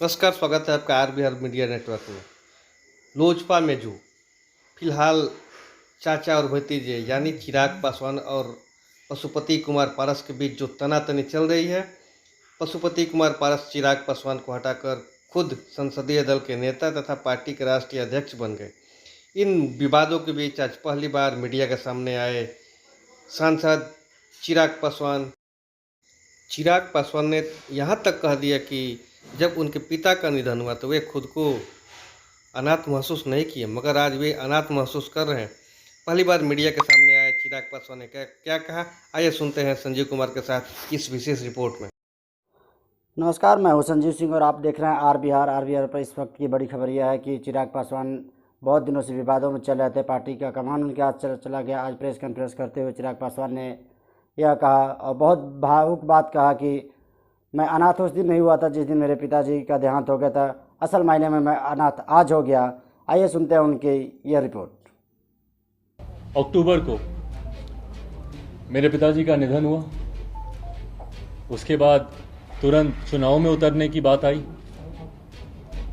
नमस्कार, स्वागत है आपका आर बिहार मीडिया नेटवर्क में। लोजपा में जो फिलहाल चाचा और भतीजे यानी चिराग पासवान और पशुपति कुमार पारस के बीच जो तनातनी चल रही है, पशुपति कुमार पारस चिराग पासवान को हटाकर खुद संसदीय दल के नेता तथा पार्टी के राष्ट्रीय अध्यक्ष बन गए। इन विवादों के बीच आज पहली बार मीडिया के सामने आए सांसद चिराग पासवान। चिराग पासवान ने यहाँ तक कह दिया कि जब उनके पिता का निधन हुआ तो वे खुद को अनाथ महसूस नहीं किए, मगर आज वे अनाथ महसूस कर रहे हैं। पहली बार मीडिया के सामने आए चिराग पासवान ने क्या कहा, आइए सुनते हैं संजीव कुमार के साथ इस विशेष रिपोर्ट में। नमस्कार, मैं हूं संजीव सिंह और आप देख रहे हैं आर बिहार पर। इस वक्त की बड़ी खबर यह है कि चिराग पासवान बहुत दिनों से विवादों में चल रहे थे। पार्टी का कमान उनके हाथ चला गया। आज प्रेस कॉन्फ्रेंस करते हुए चिराग पासवान ने यह कहा और बहुत भावुक बात कहा कि मैं अनाथ उस दिन नहीं हुआ था जिस दिन मेरे पिताजी का देहांत हो गया था। असल मायने में मैं अनाथ आज हो गया। आइए सुनते हैं उनकी यह रिपोर्ट। अक्टूबर को मेरे पिताजी का निधन हुआ। उसके बाद तुरंत चुनाव में उतरने की बात आई।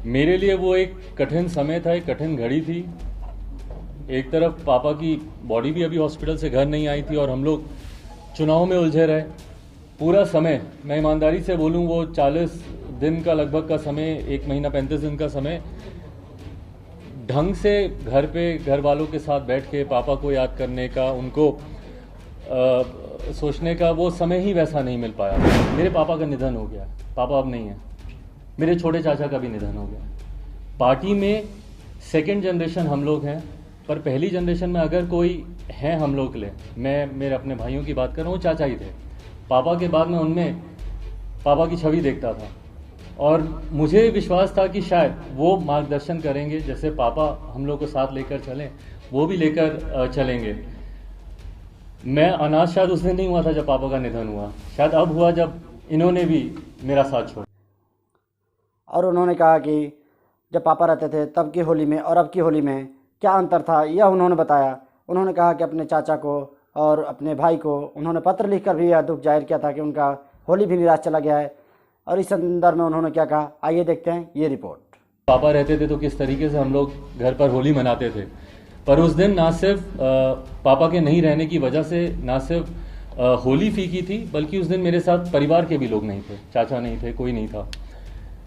मेरे लिए वो एक कठिन समय था, एक कठिन घड़ी थी। एक तरफ पापा की बॉडी भी अभी हॉस्पिटल से घर नहीं आई थी और हम लोग चुनाव में उलझे रहे। पूरा समय, मैं ईमानदारी से बोलूं, वो 40 दिन का लगभग का समय, 1 महीना 35 दिन का समय ढंग से घर पे घर वालों के साथ बैठ के पापा को याद करने का, उनको सोचने का वो समय ही वैसा नहीं मिल पाया। मेरे पापा का निधन हो गया, पापा अब नहीं है। मेरे छोटे चाचा का भी निधन हो गया। पार्टी में सेकंड जनरेशन हम लोग हैं, पर पहली जनरेशन में अगर कोई है हम लोग के लिए, मैं मेरे अपने भाइयों की बात कर रहा हूँ, चाचा ही थे। पापा के बाद में उनमें पापा की छवि देखता था और मुझे विश्वास था कि शायद वो मार्गदर्शन करेंगे, जैसे पापा हम लोग को साथ लेकर चलें वो भी लेकर चलेंगे। मैं अनाथ शायद उस दिन नहीं हुआ था जब पापा का निधन हुआ, शायद अब हुआ जब इन्होंने भी मेरा साथ छोड़ा। और उन्होंने कहा कि जब पापा रहते थे तब की होली में और अब की होली में क्या अंतर था, यह उन्होंने बताया। उन्होंने कहा कि अपने चाचा को और अपने भाई को उन्होंने पत्र लिखकर भी यह दुख जाहिर किया था कि उनका होली भी निराश चला गया है। और इस संदर्भ में उन्होंने क्या कहा, आइए देखते हैं ये रिपोर्ट। पापा रहते थे तो किस तरीके से हम लोग घर पर होली मनाते थे, पर उस दिन ना सिर्फ पापा के नहीं रहने की वजह से ना सिर्फ होली फीकी थी, बल्कि उस दिन मेरे साथ परिवार के भी लोग नहीं थे, चाचा नहीं थे, कोई नहीं था।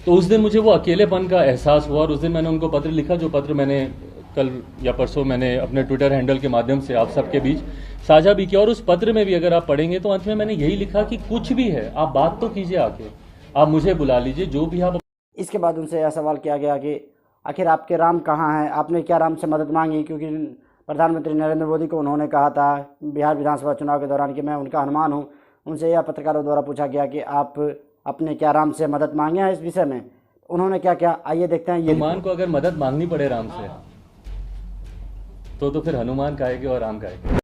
तो उस दिन मुझे वो अकेलेपन का एहसास हुआ और उस दिन मैंने उनको पत्र लिखा, जो पत्र मैंने कल या परसों मैंने अपने ट्विटर हैंडल के माध्यम से आप सबके बीच साझा भी किया। और उस पत्र में भी अगर आप पढ़ेंगे तो अंत में मैंने यही लिखा कि कुछ भी है आप बात तो कीजिए, आके आप मुझे बुला लीजिए, जो भी आप। इसके बाद उनसे यह सवाल किया गया कि आखिर आपके राम कहाँ हैं, आपने क्या राम से मदद मांगी, क्योंकि प्रधानमंत्री नरेंद्र मोदी को उन्होंने कहा था बिहार विधानसभा चुनाव के दौरान कि मैं उनका हनुमान हूँ। उनसे यह पत्रकारों द्वारा पूछा गया कि आप अपने क्या राम से मदद मांगे हैं इस विषय में, उन्होंने क्या क्या, आइए देखते हैं ये। हनुमान को अगर मदद मांगनी पड़े राम से तो फिर हनुमान काहेंगे और राम काहेंगे।